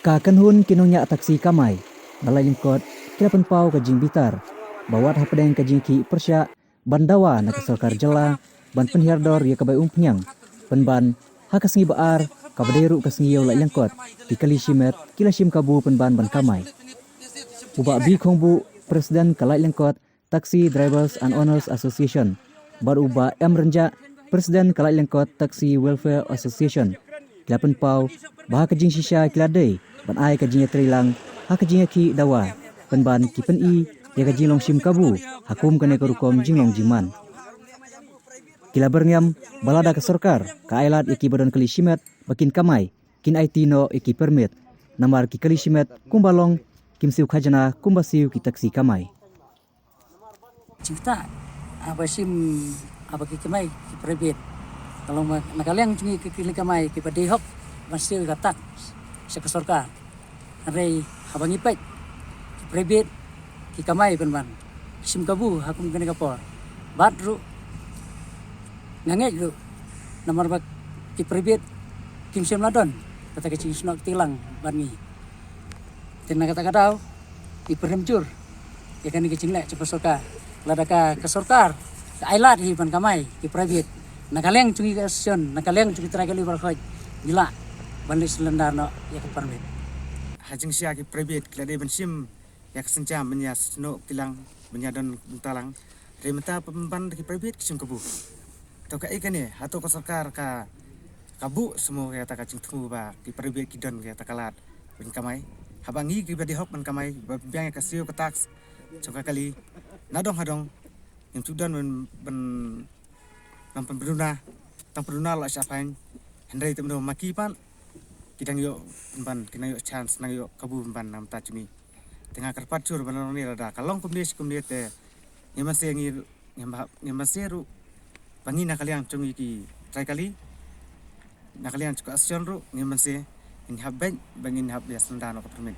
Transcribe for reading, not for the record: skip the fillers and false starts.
Kakanhun kinongnya taksi kamai, balai lingkot, kira pau kajing bitar, bawat hapadeng kajing ki persya, bandawa nak sarkar jela, ban penhiardor ya kabai umpenyang, penban hakas ngi baar, kabaderu kas ngi lai lingkot, kikali shimet, kilashim kabu penban ban kamai. Uba bi khongbu Presiden Kalai Lengkot Taxi Drivers and Owners Association, bar uba M Renja Presiden Kalai Lengkot Taxi Welfare Association. Kilapan pau bah kajing shisha kiladei ban ai kajing trilang ha kajing ki dawa penban ki pen i ya kajing long shim kabu hakum kane korukom jinglong jiman. Kila berngam balada ke sarkar ka ailat iki badan kali shimet bakin kamai kin IT no iki permit namar ki kali shimet kumbalong kim siu khajana kumbasiu ki taksi kamai. Cipta apa sim apa ki kamai ki private kalau nakaliang cungi ki kamai ki padehok masih katak sa sarkar arei habangi pet ki private ki kamai penban sim kabu hakum kene kapor badru ngangej lu nomor bak ki private kim sim ladon kata kecing snok tilang bangi tenaga kata kadau ki peremjur ya kan kecing lek cepat sarkar ladaka ke sarkar ailat hi ban kamai ki private nakaliang cungi kasion nakaliang cungi teragali barkhoj gila balik selendar no ya ke permit hajing sia ki private klade ban sim ya kesenjam benya sno tilang benya don buntalang remeta pemban ki private sim kabu to ka ikane atau ke sarkar ka kabu semua kata kacing tunggu ba ki private ki don kata kalat ban kamai habangi ki badi hok ban kamai biang ka siu ka tax coka kali nadong hadong yang sudan ben nampan berduna tang berduna la siapain hendai temno maki pan kidang yo ban kina yo chance nang yo kabu ban nam ta cumi tengah kerpat cur ban ni rada kalong kumni te nyamase ngir nyamaseru bangi nakaliang cumi ki trai kali nakaliang cuka asion ru nyamase in habben bangin hab ya sendano ka permit.